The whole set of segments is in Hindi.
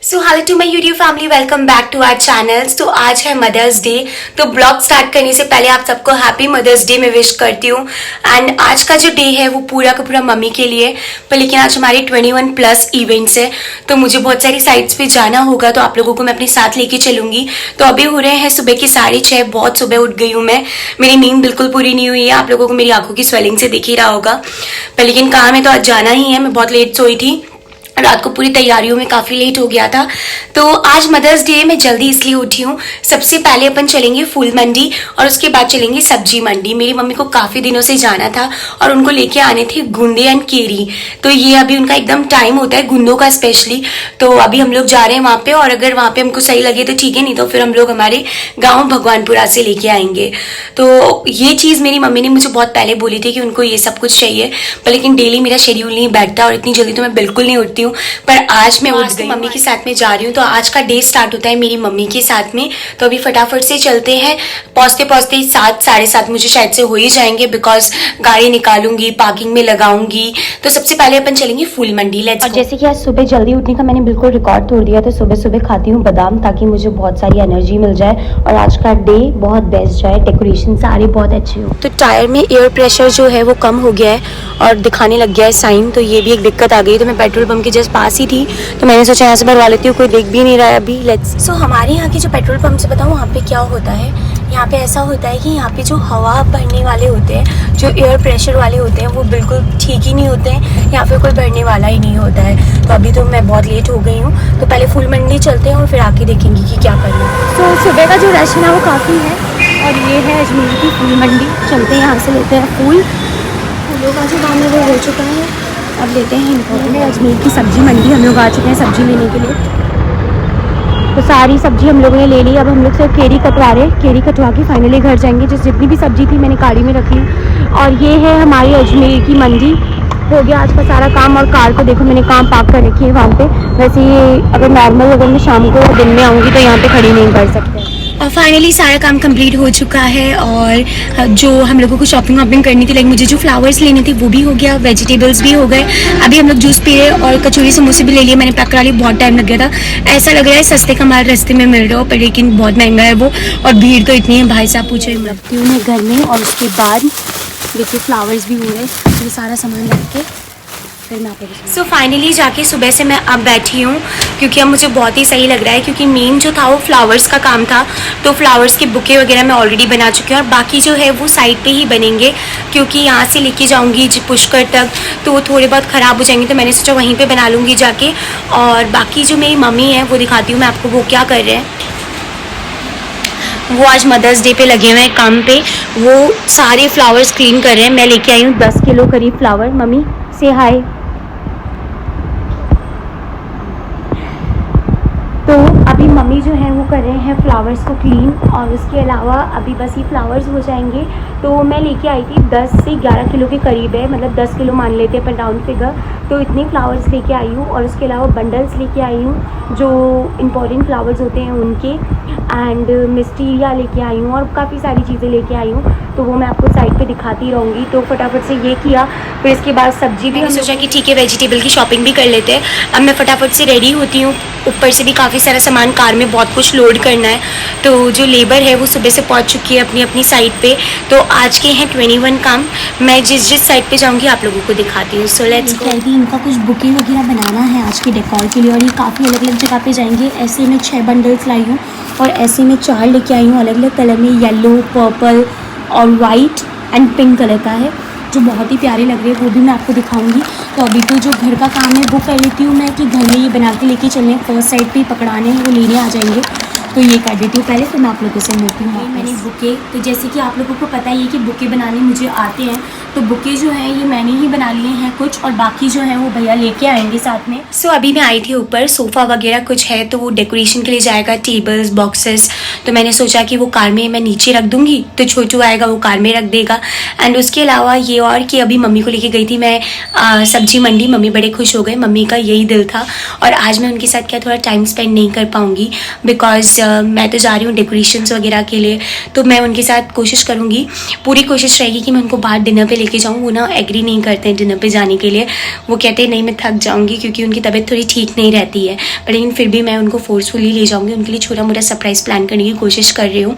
So hello to my YouTube family, welcome back to our channels. तो आज है मदर्स डे। तो ब्लॉग स्टार्ट करने से पहले आप सबको हैप्पी मदर्स डे में विश करती हूँ। एंड आज का जो डे है वो पूरा का पूरा मम्मी के लिए, पर लेकिन आज हमारी 21+ इवेंट्स है, तो मुझे बहुत सारी साइट्स पे जाना होगा, तो आप लोगों को मैं अपने साथ लेके चलूंगी। तो अभी हो रहे हैं सुबह के 6:30, बहुत सुबह उठ गई हूँ मैं। मेरी नींद बिल्कुल पूरी नहीं हुई है, आप लोगों को मेरी आंखों की स्वेलिंग से दिख ही रहा होगा, पर लेकिन काम है तो आज जाना ही है। मैं बहुत लेट सोई थी, रात को पूरी तैयारियों में काफी लेट हो गया था। तो आज मदर्स डे मैं जल्दी इसलिए उठी हूँ। सबसे पहले अपन चलेंगे फूल मंडी और उसके बाद चलेंगे सब्जी मंडी। मेरी मम्मी को काफी दिनों से जाना था और उनको लेके आने थे गुंदे एंड केरी, तो ये अभी उनका एकदम टाइम होता है गुंदों का स्पेशली। तो अभी हम लोग जा रहे हैं वहां पे, और अगर वहां पे हमको सही लगे तो ठीक है, नहीं तो फिर हम लोग हमारे गाँव भगवानपुरा से लेके आएंगे। तो ये चीज मेरी मम्मी ने मुझे बहुत पहले बोली थी कि उनको ये सब कुछ चाहिए, पर लेकिन डेली मेरा शेड्यूल नहीं बैठता और इतनी जल्दी तो मैं बिल्कुल नहीं उठती हूँ। पर आज मैं उठ गई, मम्मी के साथ में जा रही हूँ। तो आज का डे स्टार्ट होता है मेरी मम्मी के साथ में। तो अभी फटाफट से चलते हैं, पहुंचते पहुंचते 7 साढ़े 7 मुझे शायद से हो ही जाएंगे, बिकॉज गाड़ी निकालूंगी, पार्किंग में लगाऊंगी। तो सबसे पहले अपन चलेंगे फूल मंडी। Let's go. जैसे कि आज सुबह जल्दी उठने का मैंने बिल्कुल रिकॉर्ड तोड़ दिया, तो सुबह सुबह खाती हूँ बादाम ताकि मुझे बहुत सारी एनर्जी मिल जाए और आज का डे बहुत बेस्ट जाए, डेकोरेशन सारी बहुत अच्छी हो। तो टायर में एयर प्रेशर जो है वो कम हो गया है और दिखाने लग गया है साइन, तो ये भी एक दिक्कत आ गई। तो मैं पेट्रोल पंप के जस्ट पास ही थी, तो मैंने सोचा यहाँ से भरवा लेती हूँ, कोई देख भी नहीं रहा है अभी। लेट्स सो हमारे यहाँ के जो पेट्रोल पंप से बताऊँ वहाँ पे क्या होता है। यहाँ पे ऐसा होता है कि यहाँ पे जो हवा भरने वाले होते हैं, जो एयर प्रेशर वाले होते हैं, वो बिल्कुल ठीक ही नहीं होते हैं। यहाँ पे कोई भरने वाला ही नहीं होता है। तो अभी तो मैं बहुत लेट हो गई हूँ, तो पहले फूल मंडी चलते हैं और फिर आके देखेंगे कि क्या करना है। तो सुबह का जो रश है वो काफ़ी है, और ये है अजमेर की फूल मंडी। चलते हैं, यहाँ से लेते हैं फूलों का जो काम है वो हो चुका है, अब लेते हैं इनको। अजमेर की सब्जी मंडी हम लोग आ चुके हैं सब्जी लेने के लिए। तो सारी सब्जी हम लोगों ने ले ली, अब हम लोग सिर्फ केरी कटवा रहे हैं। केरी कटवा के फाइनली घर जाएंगे। जितनी भी सब्जी थी मैंने गाड़ी में रख ली। और ये है हमारी अजमेर की मंडी। हो गया आज का सारा काम, और कार को देखो मैंने कहाँ पार्क कर रखी है वहाँ पे। वैसे ये अगर नॉर्मल अगर मैं शाम को दिन में आऊँगी तो यहाँ पे खड़ी नहीं कर सकते। और फाइनली सारा काम कंप्लीट हो चुका है, और जो हम लोगों को शॉपिंग वॉपिंग करनी थी, लाइक मुझे जो फ्लावर्स लेने थे वो भी हो गया, वेजिटेबल्स भी हो गए। अभी हम लोग जूस पी रहे और कचौरी समोसे भी ले लिए, मैंने पैक करा लिए। बहुत टाइम लग गया था, ऐसा लग रहा है सस्ते का माल रास्ते में मिल रहा हो, पर लेकिन बहुत महंगा है वो, और भीड़ तो इतनी है भाई साहब पूछे। रखती हूँ मैं घर में, और उसके बाद देखिए फ्लावर्स भी हो रहे, ये सारा सामान रख के फिर मैं सो फाइनली जाके सुबह से मैं अब बैठी हूँ, क्योंकि अब मुझे बहुत ही सही लग रहा है। क्योंकि मेन जो था वो फ्लावर्स का काम था, तो फ्लावर्स के बुके वगैरह मैं ऑलरेडी बना चुकी हूँ, और बाकी जो है वो साइड पे ही बनेंगे, क्योंकि यहाँ से लेके जाऊँगी पुष्कर तक तो वो थोड़े बहुत ख़राब हो जाएंगे, तो मैंने सोचा वहीं पर बना लूँगी जाके। और बाकी जो मेरी मम्मी है वो दिखाती हूँ मैं आपको, वो क्या कर रहे हैं। वो आज मदर्स डे पे लगे हुए हैं काम पे, वो सारे फ्लावर्स क्लीन कर रहे हैं। मैं लेके आई हूँ 10 किलो करीब फ्लावर। मम्मी से हाय। तो अभी मम्मी जो है वो कर रहे हैं फ्लावर्स को क्लीन, और उसके अलावा अभी बस ये फ्लावर्स हो जाएंगे। तो मैं लेके आई थी 10 से 11 किलो के करीब है, मतलब 10 किलो मान लेते हैं पर राउंड फिगर। तो इतने फ्लावर्स लेके आई हूँ, और उसके अलावा बंडल्स लेके आई हूँ जो इम्पोर्टेंट फ्लावर्स होते हैं उनके, एंड मिस्टीरिया लेके आई हूँ, और काफ़ी सारी चीज़ें लेके आई हूँ। तो वो मैं आपको साइड पे दिखाती रहूँगी। तो फटाफट से ये किया, फिर इसके बाद सब्जी भी, हमने सोचा कि ठीक है वेजिटेबल की शॉपिंग भी कर लेते हैं। अब मैं फटाफट से रेडी होती हूँ, ऊपर से भी काफ़ी सारा सामान कार में बहुत कुछ लोड करना है। तो जो लेबर है वो सुबह से पहुँच चुकी है अपनी अपनी साइड पे। तो आज के हैं 21 काम, मैं जिस साइड पे जाऊँगी आप लोगों को दिखाती हूँ। So let's go. इनका कुछ बुके वगैरह बनाना है आज के डेकोर के लिए, और ये काफ़ी अलग अलग जगह पे जाएंगे। ऐसे में 6 बंडल्स लाई हूँ, और ऐसे में 4 लेके आई हूँ अलग अलग कलर में, येलो, पर्पल और वाइट एंड पिंक कलर का है, जो बहुत ही प्यारे लग रहे हैं, वो भी मैं आपको दिखाऊंगी। तो अभी तो जो घर का काम है वो कर लेती हूँ मैं, कि घर में ये बना के लेके चलने, फर्स्ट साइड पे पकड़ाने हैं, वो लेने आ जाएंगे, तो ये कर देती हूँ पहले, फिर मैं आप लोगों से मिलती हूँ। मैंने बुके, तो जैसे कि आप लोगों को पता ही है कि बुके बनाने मुझे आते हैं, तो बुके जो हैं ये मैंने ही बना लिए हैं कुछ, और बाकी जो है वो भैया लेके आएंगे साथ में। सो अभी मैं आई थी ऊपर, सोफ़ा वगैरह कुछ है तो वो डेकोरेशन के लिए जाएगा, टेबल्स, बॉक्सेस। तो मैंने सोचा कि वो कार में मैं नीचे रख दूँगी, तो छोटू आएगा वो कार में रख देगा। एंड उसके अलावा ये और कि अभी मम्मी को लेके गई थी मैं सब्जी मंडी, मम्मी बड़े खुश हो गए, मम्मी का यही दिल था। और आज मैं उनके साथ क्या थोड़ा टाइम स्पेंड नहीं कर पाऊँगी, बिकॉज मैं तो जा रही हूँ डेकोरेशंस वगैरह के लिए, तो मैं उनके साथ कोशिश करूँगी, पूरी कोशिश रहेगी कि मैं उनको बाहर डिनर पे लेके जाऊँ। वो ना एग्री नहीं करते हैं डिनर पे जाने के लिए, वो कहते हैं नहीं मैं थक जाऊँगी, क्योंकि उनकी तबीयत थोड़ी ठीक नहीं रहती है। पर लेकिन फिर भी मैं उनको फोर्सफुली ले जाऊँगी, उनके लिए छोटा मोटा सरप्राइज़ प्लान करने की कोशिश कर रही हूँ।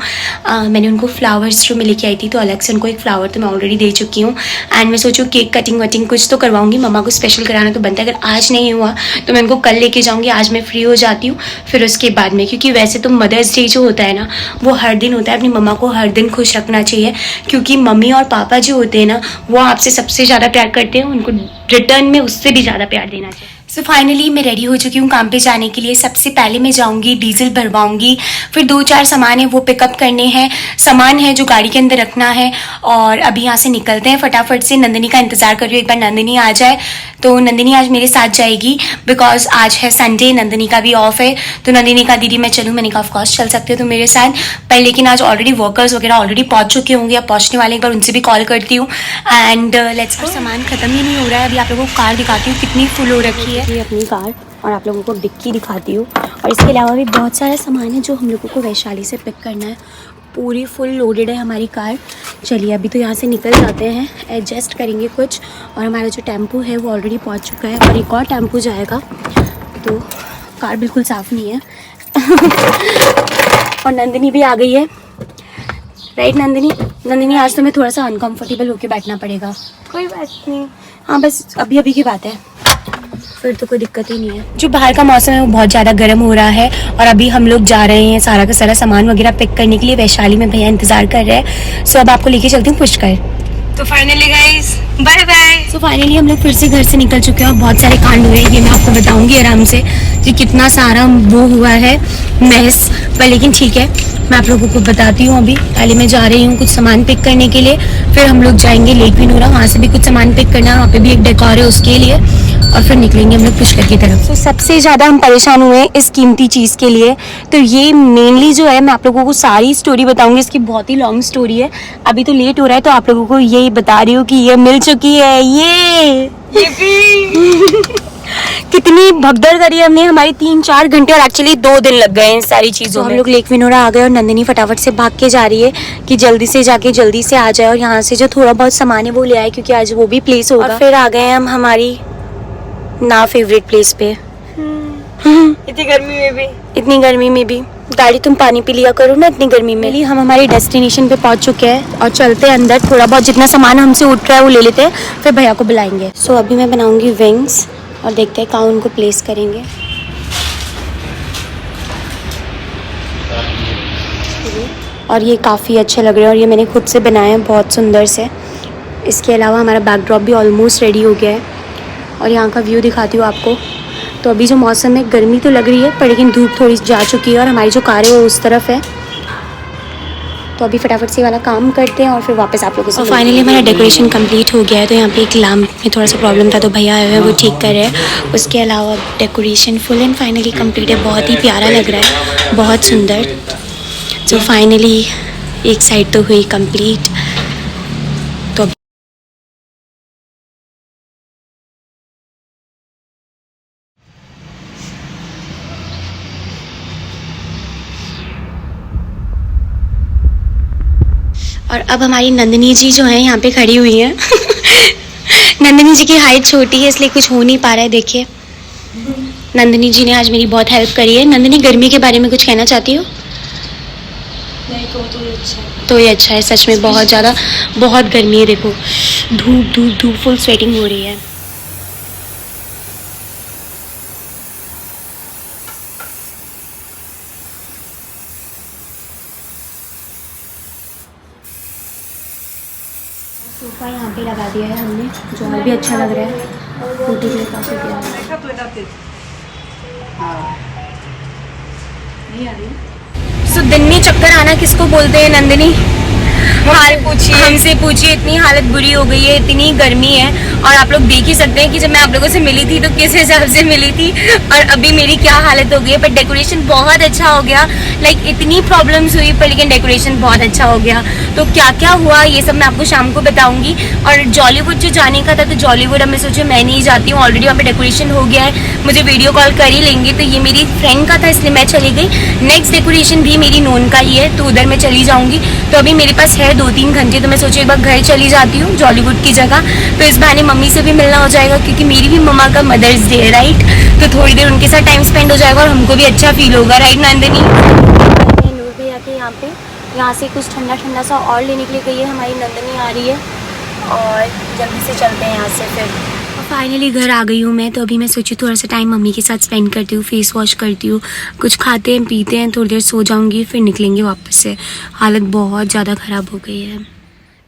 मैंने उनको फ्लावर्स जो मैं लेके आई थी, तो अलग से उनको एक फ्लावर तो मैं ऑलरेडी दे चुकी हूँ। एंड मैं सोचूँ केक कटिंग वटिंग कुछ तो करवाऊँगी, मम्मा को स्पेशल कराना तो बनता है। अगर आज नहीं हुआ तो मैं उनको कल लेके जाऊँगी, आज मैं फ्री हो जाती हूँ फिर उसके बाद में, क्योंकि वैसे तो मदर्स डे जो होता है ना वो हर दिन होता है। अपनी मम्मा को हर दिन खुश रखना चाहिए, क्योंकि मम्मी और पापा जो होते हैं ना वो आपसे सबसे ज़्यादा प्यार करते हैं, उनको रिटर्न में उससे भी ज़्यादा प्यार देना चाहिए। सो फाइनली मैं रेडी हो चुकी हूँ काम पे जाने के लिए। सबसे पहले मैं जाऊँगी डीजल भरवाऊँगी, फिर 2-4 सामान है वो पिकअप करने हैं, सामान है जो गाड़ी के अंदर रखना है। और अभी यहाँ से निकलते हैं फटाफट से। नंदिनी का इंतज़ार कर रही हूँ, एक बार नंदिनी आ जाए। तो नंदिनी आज मेरे साथ जाएगी बिकॉज आज है संडे, नंदिनी का भी ऑफ है। तो नंदिनी का दीदी मैं चलूँ, मैंने कहा ऑफकोर्स चल सकते हो तो मेरे साथ। पर लेकिन आज ऑलरेडी वर्कर्स वगैरह ऑलरेडी पहुँच चुके होंगे या पहुँचने वाले, एक बार उनसे भी कॉल करती हूँ। And let's go. सामान खत्म ही नहीं हो रहा है। अभी आप लोगों को कार दिखाती हूँ कितनी फुल हो रखी है, ये अपनी कार, और आप लोगों को डिक्की दिखाती हूँ। और इसके अलावा भी बहुत सारा सामान है जो हम लोगों को वैशाली से पिक करना है। पूरी फुल लोडेड है हमारी कार। चलिए अभी तो यहाँ से निकल जाते हैं, एडजस्ट करेंगे कुछ। और हमारा जो टेम्पो है वो ऑलरेडी पहुँच चुका है और एक और टेम्पो जाएगा, तो कार बिल्कुल साफ़ नहीं है। और नंदिनी भी आ गई है, राइट नंदिनी? नंदिनी आज तो मैं थोड़ा सा अनकम्फर्टेबल होके बैठना पड़ेगा। कोई बात नहीं, हाँ बस अभी अभी की बात है, फिर तो कोई दिक्कत ही नहीं है। जो बाहर का मौसम है वो बहुत ज़्यादा गर्म हो रहा है और अभी हम लोग जा रहे हैं सारा का सारा सामान वगैरह पिक करने के लिए। वैशाली में भैया इंतज़ार कर रहे हैं। सो अब आपको लेके चलती हूँ पुष्कर। तो finally guys bye bye. So finally हम लोग फिर से घर से निकल चुके हैं और बहुत सारे कांड हुए हैं, ये मैं आपको बताऊंगी आराम से कि कितना सारा वो हुआ है मैस। पर लेकिन ठीक है, मैं आप लोगों को बताती हूँ। अभी पहले मैं जा रही हूँ कुछ सामान पिक करने के लिए, फिर हम लोग जाएंगे लेक विनोरा, वहाँ से भी कुछ सामान पिक करना है, वहाँ पे भी एक डेकोर है उसके लिए, और फिर निकलेंगे हम लोग पुष्कर की तरफ। तो सबसे ज़्यादा हम परेशान हुए हैं इस कीमती चीज़ के लिए। तो ये मेनली जो है, मैं आप लोगों को सारी स्टोरी बताऊंगी, इसकी बहुत ही लॉन्ग स्टोरी है। अभी तो लेट हो रहा है तो आप लोगों को यही बता रही हूँ कि ये मिल चुकी है। ये कितनी भगदड़ करी हमने, हमारी 3-4 घंटे और एक्चुअली 2 दिन लग गए इन सारी चीज़ों में। हम लोग लेक विनोरा आ गए और नंदिनी फटाफट से भाग के जा रही है कि जल्दी से जाके जल्दी से आ जाए और यहाँ से जो थोड़ा बहुत सामान है वो ले आए, क्योंकि आज वो भी प्लेस होगा। और फिर आ गए हम हमारी ना फेवरेट प्लेस पे। इतनी गर्मी में भी गाड़ी तुम पानी पी लिया करो ना इतनी गर्मी में। हम हमारी डेस्टिनेशन पे पहुंच चुके हैं और चलते हैं अंदर, थोड़ा बहुत जितना सामान हमसे उठ रहा है वो ले लेते हैं, फिर भैया को बुलाएंगे। सो अभी मैं बनाऊंगी विंग्स और देखते हैं कहाँ उनको प्लेस करेंगे। और ये काफ़ी अच्छे लग रहे हैं और ये मैंने खुद से बनाए हैं बहुत सुंदर से। इसके अलावा हमारा बैकड्रॉप भी ऑलमोस्ट रेडी हो गया है और यहाँ का व्यू दिखाती हूँ आपको। तो अभी जो मौसम है गर्मी तो लग रही है, पर लेकिन धूप थोड़ी जा चुकी है और हमारी जो कार है वो उस तरफ है। तो अभी फटाफट से वाला काम करते हैं और फिर वापस आप लोगों से। फाइनली हमारा डेकोरेशन कंप्लीट हो गया है। तो यहाँ पे एक लैम्प में थोड़ा सा प्रॉब्लम था तो भैया आए हुए हैं, वो ठीक कर रहे हैं। उसके अलावा decoration full and finally complete है। बहुत ही प्यारा लग रहा है, बहुत सुंदर। तो फाइनली एक साइड तो हुई कंप्लीट। तो और अब हमारी नंदिनी जी जो है यहाँ पे खड़ी हुई हैं। नंदिनी जी की हाइट छोटी है इसलिए कुछ हो नहीं पा रहा है। देखिए नंदिनी जी ने आज मेरी बहुत हेल्प करी है। नंदिनी गर्मी के बारे में कुछ कहना चाहती हो? नहीं तो ये अच्छा है। तो ये अच्छा है, सच में बहुत ज़्यादा बहुत गर्मी है। देखो धूप धूप धूप, फुल स्वेटिंग हो रही है। सोफा यहाँ पे लगा दिया है हमने, जो और भी अच्छा लग रहा है। फोटो जो काफी सो दिन में चक्कर आना किसको बोलते हैं नंदिनी? हमसे पूछिए, इतनी हालत बुरी हो गई है, इतनी गर्मी है। और आप लोग देख ही सकते हैं कि जब मैं आप लोगों से मिली थी तो किस हिसाब से मिली थी और अभी मेरी क्या हालत हो गई है। बट डेकोरेशन बहुत अच्छा हो गया। लाइक इतनी प्रॉब्लम्स हुई पर लेकिन डेकोरेशन बहुत अच्छा हो गया। तो क्या क्या हुआ ये सब मैं आपको शाम को बताऊंगी। और जॉलीवुड जो जाने का था तो जॉलीवुड अब मैं सोचा मैं नहीं जाती हूँ, ऑलरेडी वहाँ पे डेकोरेशन हो गया है, मुझे वीडियो कॉल कर ही लेंगे। तो ये मेरी फ्रेंड का था इसलिए मैं चली गई। नेक्स्ट डेकोरेशन भी मेरी नोन का ही है तो उधर मैं चली जाऊंगी। तो अभी मेरे पास है 2-3 घंटे, तो मैं सोची एक बार घर चली जाती हूँ जॉलीवुड की जगह। तो इस बहाने मम्मी से भी मिलना हो जाएगा क्योंकि मेरी भी मम्मा का मदर्स डे है, राइट। तो थोड़ी देर उनके साथ टाइम स्पेंड हो जाएगा और हमको भी अच्छा फील होगा, राइट नंदिनी। नूर भैया के यहाँ से कुछ ठंडा ठंडा सा और लेने के लिए गई है हमारी नंदिनी आ रही है और जल्दी से चलते हैं यहाँ से फिर। फाइनली घर आ गई हूँ मैं। तो अभी मैं सोची थोड़ा सा टाइम मम्मी के साथ स्पेंड करती हूँ, फेस वॉश करती हूँ, कुछ खाते हैं पीते हैं, थोड़ी देर सो जाऊँगी फिर निकलेंगे वापस से। हालत बहुत ज़्यादा ख़राब हो गई है।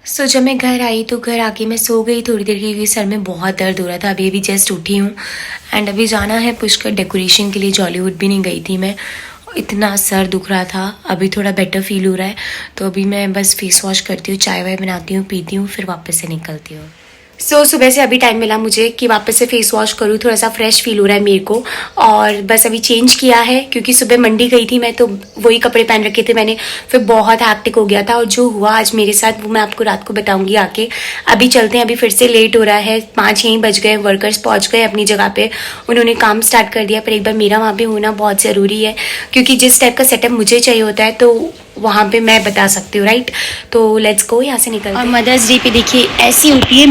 सो जब मैं घर आई तो घर आके मैं सो गई थोड़ी देर क्योंकि सर में बहुत दर्द हो रहा था। अभी जस्ट उठी हूँ एंड अभी जाना है पुष्कर डेकोरेशन के लिए। जॉलीवुड भी नहीं गई थी मैं, इतना सर दुख रहा था। अभी थोड़ा बेटर फील हो रहा है तो अभी मैं बस फेस वॉश करती हूँ, चाय वाय बनाती हूँ, पीती हूँ, फिर वापस से निकलती हूँ। सुबह से अभी टाइम मिला मुझे कि वापस से फेस वॉश करूँ, थोड़ा सा फ्रेश फील हो रहा है मेरे को। और बस अभी चेंज किया है क्योंकि सुबह मंडी गई थी मैं तो वही कपड़े पहन रखे थे मैंने, फिर बहुत हैक्टिक हो गया था। और जो हुआ आज मेरे साथ वो मैं आपको रात को बताऊंगी आके। अभी चलते हैं, अभी फिर से लेट हो रहा है, 5 यहीं बज गए। वर्कर्स पहुंच गए अपनी जगह पे, उन्होंने काम स्टार्ट कर दिया। पर एक बार मेरा वहाँ पे होना बहुत ज़रूरी है क्योंकि जिस टाइप का सेटअप मुझे चाहिए होता है तो वहाँ पे मैं बता सकती हूँ, राइट। तो लेट्स गो, यहाँ से निकल। और मदर्स डे पे देखिए ऐसी होती है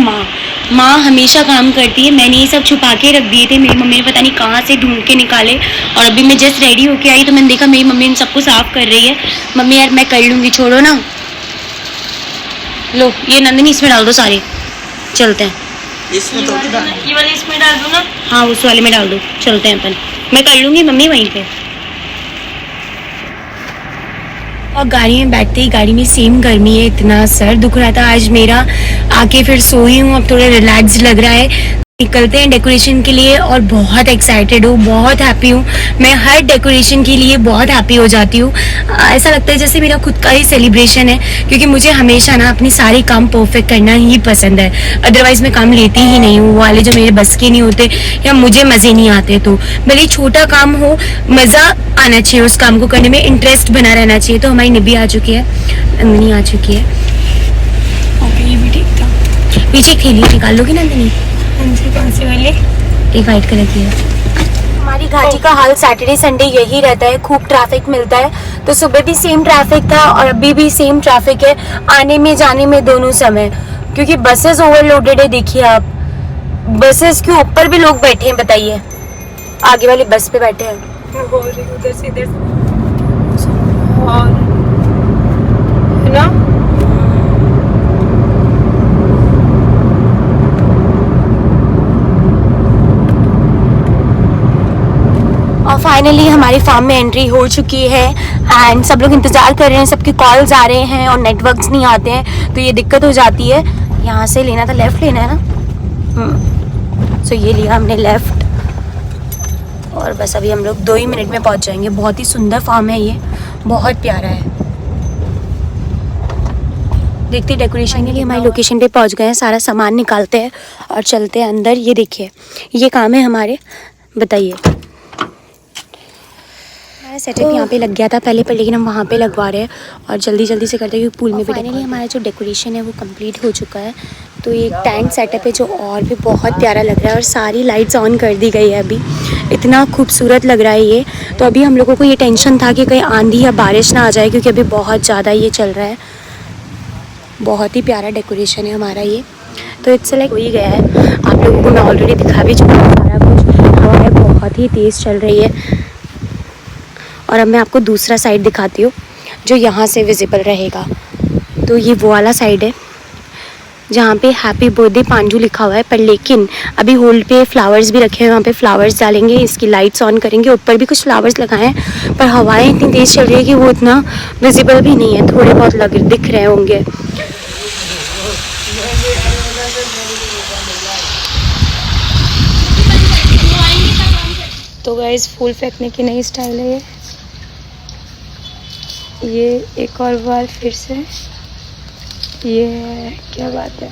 माँ हमेशा काम करती है। मैंने ये सब छुपा के रख दिए थे, मेरी मम्मी ने पता नहीं कहाँ से ढूंढ के निकाले। और अभी मैं जस्ट रेडी होके आई तो मैंने देखा मेरी मम्मी इन सबको साफ कर रही है। मम्मी यार मैं कर लूँगी, छोड़ो ना। लो ये नंदिनी इसमें डाल दो सारे, चलते हैं। इसमें तो ये वाले इसमें डाल दो ना। हाँ उस वाले में डाल दो, चलते हैं अपन। मैं कर लूँगी मम्मी वहीं पे। और गाड़ी में बैठते ही गाड़ी में सेम गर्मी है, इतना सर दुख रहा था आज मेरा। आके फिर सोई हूँ, अब थोड़ा रिलैक्स लग रहा है। निकलते हैं डेकोरेशन के लिए और बहुत एक्साइटेड हूँ, बहुत हैप्पी हूँ। मैं हर डेकोरेशन के लिए बहुत हैप्पी हो जाती हूँ। ऐसा लगता है जैसे मेरा खुद का ही सेलिब्रेशन है क्योंकि मुझे हमेशा ना अपनी सारी काम परफेक्ट करना ही पसंद है। अदरवाइज मैं काम लेती ही नहीं हूँ, वो वाले जो मेरे बस के नहीं होते या मुझे मज़े नहीं आते। तो भले छोटा काम हो, मज़ा आना चाहिए उस काम को करने में, इंटरेस्ट बना रहना चाहिए। तो हमारी निबी आ चुकी है, नंदिनी आ चुकी है। ओके ये भी ठीक था। पीछे थैली निकाल लोगी नंदिनी? कौन सी वाली? एक वाइट कलर की है। हमारी घाटी का हाल सैटरडे संडे यही रहता है, खूब ट्रैफिक मिलता है। तो सुबह भी सेम ट्रैफिक था और अभी भी सेम ट्रैफिक है, आने में जाने में दोनों समय, क्योंकि बसेस ओवरलोडेड है। देखिए आप, बसेस के ऊपर भी लोग बैठे हैं, बताइए। आगे वाली बस पे बैठे हैं, उधर से इधर है ना। और फाइनली हमारी फार्म में एंट्री हो चुकी है एंड सब लोग इंतज़ार कर रहे हैं, सबके कॉल्स आ रहे हैं और नेटवर्क्स नहीं आते हैं तो ये दिक्कत हो जाती है। यहाँ से लेना था, लेफ़्ट लेना है ना। सो ये लिया हमने लेफ़्ट और बस अभी हम लोग 2 ही मिनट में पहुँच जाएंगे। बहुत ही सुंदर फार्म है ये, बहुत प्यारा है। देखते डेकोरेशन के लिए हमारी लोकेशन पे पहुँच गए हैं, सारा सामान निकालते हैं और चलते हैं अंदर। ये देखिए ये काम है हमारे, बताइए। हमारा सेटअप यहाँ पे लग गया था पहले पर लेकिन हम वहाँ पे लगवा रहे हैं और जल्दी जल्दी से करते हैं क्योंकि पूल में भी। फाइनली हमारा जो डेकोरेशन है वो कंप्लीट हो चुका है। तो ये एक टेंट सेटअप है जो और भी बहुत प्यारा लग रहा है और सारी लाइट्स ऑन कर दी गई है अभी, इतना खूबसूरत लग रहा है ये। तो अभी हम लोगों को ये टेंशन था कि कहीं आंधी या बारिश ना आ जाए क्योंकि अभी बहुत ज़्यादा ये चल रहा है। बहुत ही प्यारा डेकोरेशन है हमारा ये। तो इट्स लाइक हो ही गया है, आप लोगों को मैं ऑलरेडी दिखा भी चुका हूँ सारा कुछ। हवा है बहुत ही तेज़ चल रही है और अब मैं आपको दूसरा साइड दिखाती हूँ जो यहाँ से विजिबल रहेगा। तो ये वो वाला साइड है जहाँ पे हैप्पी बर्थडे पांजू लिखा हुआ है, पर लेकिन अभी होल्ड पे फ्लावर्स भी रखे हैं, वहाँ पे फ्लावर्स डालेंगे, इसकी लाइट्स ऑन करेंगे। ऊपर भी कुछ फ्लावर्स लगाए हैं पर हवाएं इतनी तेज़ चल रही है कि वो इतना विजिबल भी नहीं है, थोड़े बहुत दिख रहे होंगे। तो गाइस फूल फेंकने की नई स्टाइल है ये एक और बार फिर से ये क्या बात है,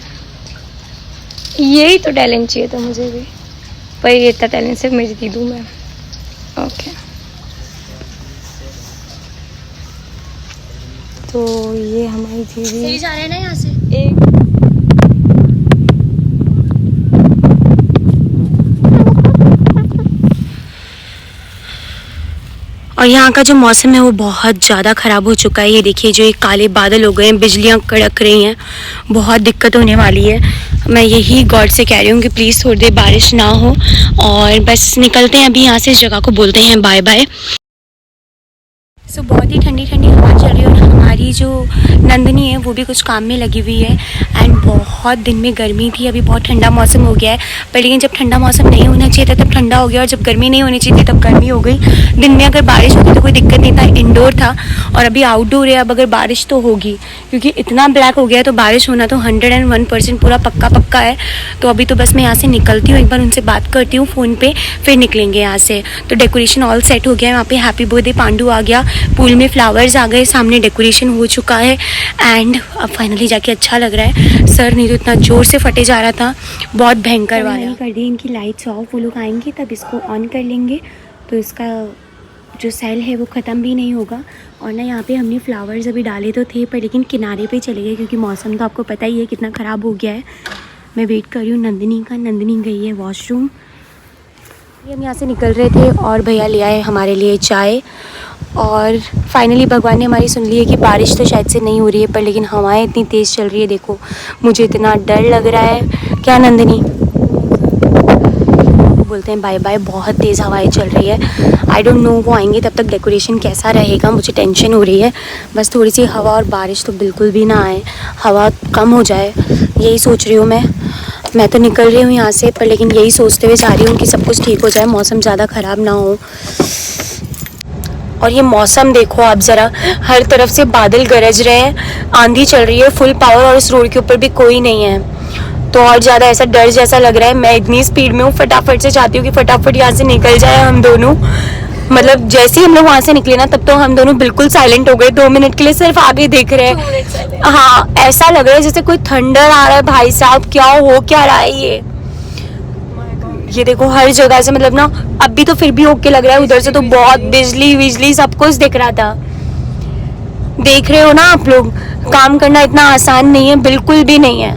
यही तो टैलेंट चाहिए था मुझे भी, पर ये इतना टैलेंट सिर्फ मेरी दीदू में। ओके, तो ये हमारी दीदी सही जा रहे हैं ना यहाँ से। एक और यहाँ का जो मौसम है वो बहुत ज़्यादा ख़राब हो चुका है। ये देखिए जो ये काले बादल हो गए हैं, बिजलियाँ कड़क रही हैं, बहुत दिक्कत होने वाली है। मैं यही गॉड से कह रही हूँ कि प्लीज़ थोड़ी देर बारिश ना हो और बस निकलते हैं अभी यहाँ से, इस जगह को बोलते हैं बाय बाय। सो बहुत ही ठंडी ठंडी हवा चल रही है और हमारी जो नंदनी है वो भी कुछ काम में लगी हुई है। एंड बहुत दिन में गर्मी थी, अभी बहुत ठंडा मौसम हो गया है, पर लेकिन जब ठंडा मौसम नहीं होना चाहिए था तब ठंडा हो गया, और जब गर्मी नहीं होनी चाहिए थी तब गर्मी हो गई। दिन में अगर बारिश होती तो कोई दिक्कत नहीं था, इंडोर था, और अभी आउटडोर है। अब अगर बारिश तो होगी, क्योंकि इतना ब्लैक हो गया तो बारिश होना तो 101% पूरा पक्का पक्का है। तो अभी तो बस मैं यहाँ से निकलती हूँ, एक बार उनसे बात करती हूँ फ़ोन पे, फिर निकलेंगे यहाँ से। तो डेकोरेशन ऑल सेट हो गया है, वहाँ पे हैप्पी बर्थडे पांडू आ गया, पूल में फ्लावर्स आ गए, सामने डेकोरेशन हो चुका है। एंड अब फाइनली जाके अच्छा लग रहा है। सर नहीं तो इतना ज़ोर से फटे जा रहा था, बहुत भयंकर वाला। कर दी इनकी लाइट्स ऑफ, वो लोग आएंगे तब इसको ऑन कर लेंगे, तो इसका जो सेल है वो ख़त्म भी नहीं होगा। और ना यहाँ पे हमने फ्लावर्स अभी डाले तो थे, पर लेकिन किनारे पे चले गए क्योंकि मौसम तो आपको पता ही है कितना ख़राब हो गया है। मैं वेट कर रही हूँ नंदिनी का, नंदिनी गई है वॉशरूम। हम यहाँ से निकल रहे थे और भैया ले आए हमारे लिए चाय। और फाइनली भगवान ने हमारी सुन ली है कि बारिश तो शायद से नहीं हो रही है, पर लेकिन हवाएं इतनी तेज़ चल रही है, देखो मुझे इतना डर लग रहा है। क्या नंदिनी बोलते हैं बाय बाय, बहुत तेज़ हवाएं चल रही है। आई डोंट नो वो आएंगे तब तक डेकोरेशन कैसा रहेगा, मुझे टेंशन हो रही है। बस थोड़ी सी हवा और बारिश तो बिल्कुल भी ना आए, हवा कम हो जाए, यही सोच रही हूँ मैं तो निकल रही हूँ यहाँ से, पर लेकिन यही सोचते हुए जा रही हूँ कि सब कुछ ठीक हो जाए, मौसम ज़्यादा ख़राब ना हो। और ये मौसम देखो आप ज़रा, हर तरफ से बादल गरज रहे हैं, आंधी चल रही है फुल पावर, और इस रोड के ऊपर भी कोई नहीं है, तो और ज़्यादा ऐसा डर जैसा लग रहा है। मैं इतनी स्पीड में हूँ, फटाफट से चाहती हूँ कि फटाफट यहाँ से निकल जाए हम दोनों। मतलब जैसे ही हम लोग वहाँ से निकले ना, तब तो हम दोनों बिल्कुल साइलेंट हो गए, 2 मिनट के लिए सिर्फ आगे देख रहे हैं। हाँ, ऐसा लग रहा है जैसे कोई थंडर आ रहा है। भाई साहब क्या हो क्या रहा है ये देखो हर जगह से, मतलब ना अभी तो फिर भी ओके लग रहा है, उधर से तो बहुत बिजली सब कुछ दिख रहा था। देख रहे हो ना आप लोग, काम करना इतना आसान नहीं है, बिल्कुल भी नहीं है,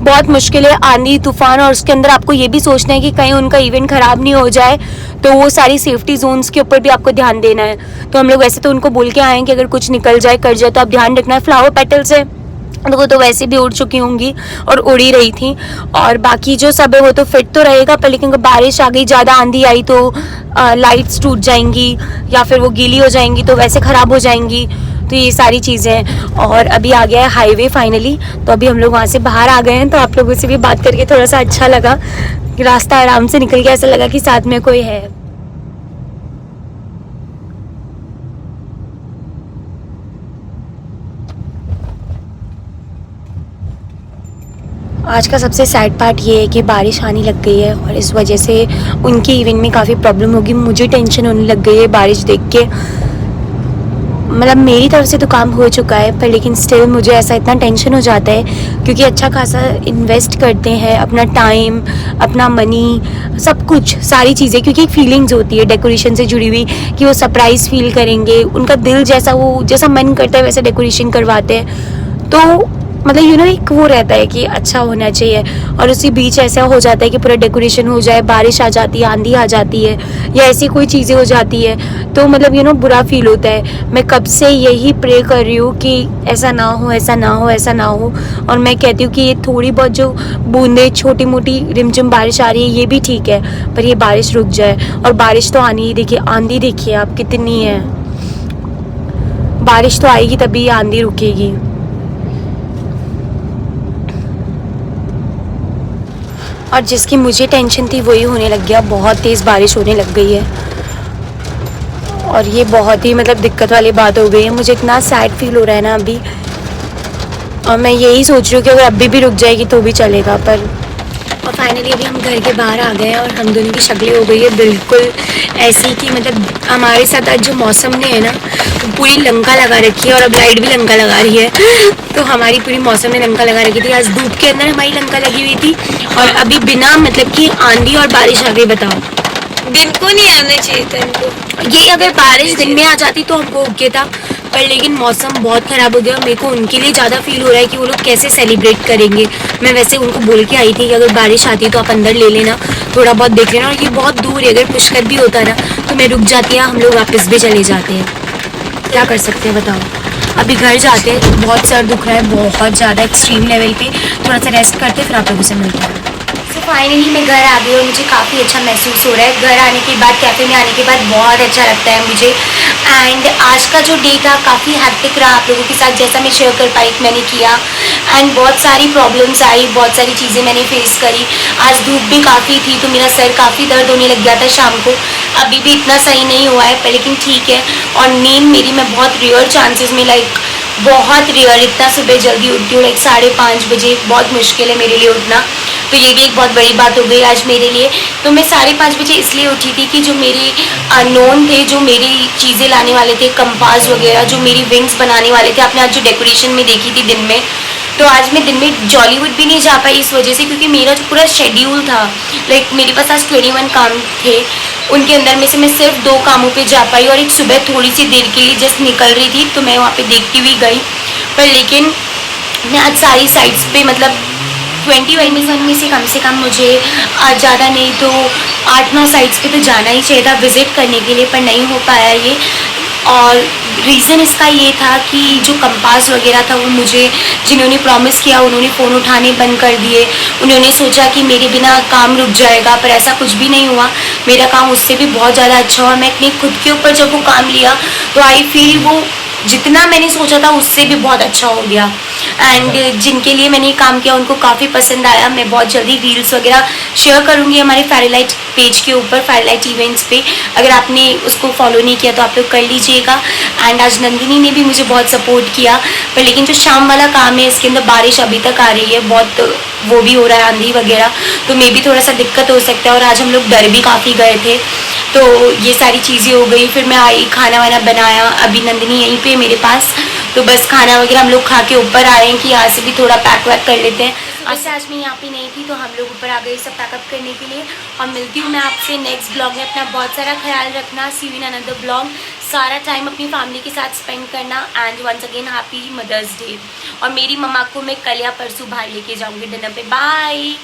बहुत मुश्किल है। आंधी तूफान, और उसके अंदर आपको ये भी सोचना है कि कहीं उनका इवेंट खराब नहीं हो जाए, तो वो सारी सेफ्टी जोन्स के ऊपर भी आपको ध्यान देना है। तो हम लोग वैसे तो उनको बोल के आए हैं कि अगर कुछ निकल जाए कर जाए तो आप ध्यान रखना है। फ्लावर पेटल से तो वो तो वैसे भी उड़ चुकी होंगी और उड़ी रही थी, और बाकी जो सब है वो तो फिट तो रहेगा, पर लेकिन अगर बारिश आ गई, ज़्यादा आंधी आई तो लाइट्स टूट जाएंगी या फिर वो गीली हो जाएंगी, तो वैसे ख़राब हो जाएंगी। तो ये सारी चीज़ें। और अभी आ गया है हाईवे फाइनली, तो अभी हम लोग वहाँ से बाहर आ गए हैं, तो आप लोगों से भी बात करके थोड़ा सा अच्छा लगा, रास्ता आराम से निकल गया, ऐसा लगा कि साथ में कोई है। आज का सबसे सैड पार्ट ये है कि बारिश आने लग गई है, और इस वजह से उनके इवेंट में काफ़ी प्रॉब्लम होगी। मुझे टेंशन होने लग गई है बारिश देख के। मतलब मेरी तरफ से तो काम हो चुका है, पर लेकिन स्टिल मुझे ऐसा इतना टेंशन हो जाता है, क्योंकि अच्छा खासा इन्वेस्ट करते हैं, अपना टाइम, अपना मनी, सब कुछ, सारी चीज़ें, क्योंकि एक फीलिंग्स होती है डेकोरेशन से जुड़ी हुई कि वो सरप्राइज़ फील करेंगे, उनका दिल जैसा वो जैसा मन करता है वैसा डेकोरेशन करवाते हैं। तो मतलब एक वो रहता है कि अच्छा होना चाहिए, और उसी बीच ऐसा हो जाता है कि पूरा डेकोरेशन हो जाए, बारिश आ जाती है, आंधी आ जाती है, या ऐसी कोई चीज़ें हो जाती है, तो मतलब बुरा फील होता है। मैं कब से यही प्रे कर रही हूँ कि ऐसा ना हो, ऐसा ना हो, ऐसा ना हो। और मैं कहती हूँ कि ये थोड़ी बहुत जो बूंदे छोटी मोटी रिमझिम बारिश आ रही है ये भी ठीक है, पर ये बारिश रुक जाए। और बारिश तो आनी ही, देखिए आंधी देखिए आप कितनी है, बारिश तो आएगी तभी आंधी रुकेगी। और जिसकी मुझे टेंशन थी वही होने लग गया, बहुत तेज़ बारिश होने लग गई है, और ये बहुत ही मतलब दिक्कत वाली बात हो गई है। मुझे इतना सैड फील हो रहा है ना अभी, और मैं यही सोच रही हूँ कि अगर अभी भी रुक जाएगी तो भी चलेगा, पर और फाइनली अभी हम घर के बाहर आ गए हैं और हम दोनों की शक्लें हो गई है बिल्कुल ऐसी कि मतलब हमारे साथ आज जो मौसम ने है ना वो पूरी लंका लगा रखी है और अब लाइट भी लंका लगा रही है। तो हमारी पूरी मौसम ने लंका लगा रखी थी। आज धूप के अंदर हमारी लंका लगी हुई थी और अभी बिना मतलब कि आंधी और बारिश आ गई। बताओ, दिन को नहीं आना चाहिए था इनको। ये अगर बारिश दिन में आ जाती तो हमको ओके था, पर लेकिन मौसम बहुत ख़राब हो गया। मेरे को उनके लिए ज़्यादा फील हो रहा है कि वो लोग कैसे सेलिब्रेट करेंगे। मैं वैसे उनको बोल के आई थी कि अगर बारिश आती तो आप अंदर ले लेना, थोड़ा बहुत देख लेना। और ये बहुत दूर है, अगर पुष्कर भी होता ना तो मैं रुक जाती है, हम लोग वापस भी चले जाते हैं। क्या कर सकते हैं बताओ। अभी घर जाते हैं, बहुत सर दुख रहा है, बहुत ज़्यादा एक्सट्रीम लेवल पे। थोड़ा सा रेस्ट करते फिर आप लोगों से मिलते हैं। तो फाइनली मैं घर आ गई और मुझे काफ़ी अच्छा महसूस हो रहा है। घर आने के बाद, कैफ़े में आने के बाद बहुत अच्छा लगता है मुझे। एंड आज का जो डे था काफ़ी हैक्टिक रहा आप लोगों के साथ, जैसा मैं शेयर कर पाई मैंने किया। एंड बहुत सारी प्रॉब्लम्स आई, बहुत सारी चीज़ें मैंने फेस करी। आज धूप भी काफ़ी थी तो मेरा सर काफ़ी दर्द होने लग गया था शाम को। अभी भी इतना सही नहीं हुआ है पर लेकिन ठीक है। और नींद मेरी मैं बहुत रेयर चांसेस में बहुत रेयर इतना सुबह जल्दी उठती हूँ 5:30 बजे, बहुत मुश्किल है मेरे लिए उठना। तो ये भी एक बहुत बड़ी बात हो गई आज मेरे लिए। तो मैं 5:30 बजे इसलिए उठी थी कि जो मेरे अननोन थे, जो मेरी चीज़ें लाने वाले थे, कंपास वगैरह, जो मेरी विंग्स बनाने वाले थे, आपने आज जो डेकोरेशन में देखी थी दिन में, तो आज मैं दिन में जॉलीवुड भी नहीं जा पाई इस वजह से, क्योंकि मेरा जो पूरा शेड्यूल था मेरे पास आज 21 काम थे। उनके अंदर में से मैं सिर्फ 2 कामों पे जा पाई और एक सुबह थोड़ी सी देर के लिए जस्ट निकल रही थी तो मैं वहाँ पे देखती हुई गई। पर लेकिन मैं आज सारी साइट्स पे मतलब 21 में से कम मुझे आज ज़्यादा नहीं तो 8-9 साइट्स पे तो जाना ही चाहिए था विज़िट करने के लिए, पर नहीं हो पाया ये। और रीज़न इसका ये था कि जो कंपास वगैरह था वो मुझे जिन्होंने प्रॉमिस किया उन्होंने फ़ोन उठाने बंद कर दिए। उन्होंने सोचा कि मेरे बिना काम रुक जाएगा, पर ऐसा कुछ भी नहीं हुआ। मेरा काम उससे भी बहुत ज़्यादा अच्छा हुआ। मैं अपने खुद के ऊपर जब वो काम लिया तो आई फील वो जितना मैंने सोचा था उससे भी बहुत अच्छा हो गया। एंड जिनके लिए मैंने काम किया उनको काफ़ी पसंद आया। मैं बहुत जल्दी रील्स वगैरह शेयर करूँगी हमारे फेयरलाइट पेज के ऊपर, फेयरलाइट इवेंट्स पे। अगर आपने उसको फॉलो नहीं किया तो आप लोग कर लीजिएगा। एंड आज नंदिनी ने भी मुझे बहुत सपोर्ट किया। पर लेकिन जो शाम वाला काम है इसके अंदर बारिश अभी तक आ रही है, बहुत वो भी हो रहा है आंधी वगैरह, तो मे भी थोड़ा सा दिक्कत हो सकता है। और आज हम लोग डर भी काफ़ी गए थे तो ये सारी चीज़ें हो गई। फिर मैं आई, खाना वाना बनाया, अभी नंदिनी यहीं पे मेरे पास, तो बस खाना वगैरह हम लोग खा के ऊपर आ रहे हैं कि यहाँ से भी थोड़ा पैक वैक कर लेते हैं। वैसे आज मैं यहाँ पे नहीं थी तो हम लोग ऊपर आ गए सब पैकअप करने के लिए। और मिलती हूँ मैं आपसे नेक्स्ट ब्लॉग में। अपना बहुत सारा ख्याल रखना। See you in another blog. सारा टाइम अपनी फैमिली के साथ स्पेंड करना। And once again happy mother's day. और मेरी मम्मा को मैं कल या परसों बाहर लेके जाऊँगी डिनर पे। बाय।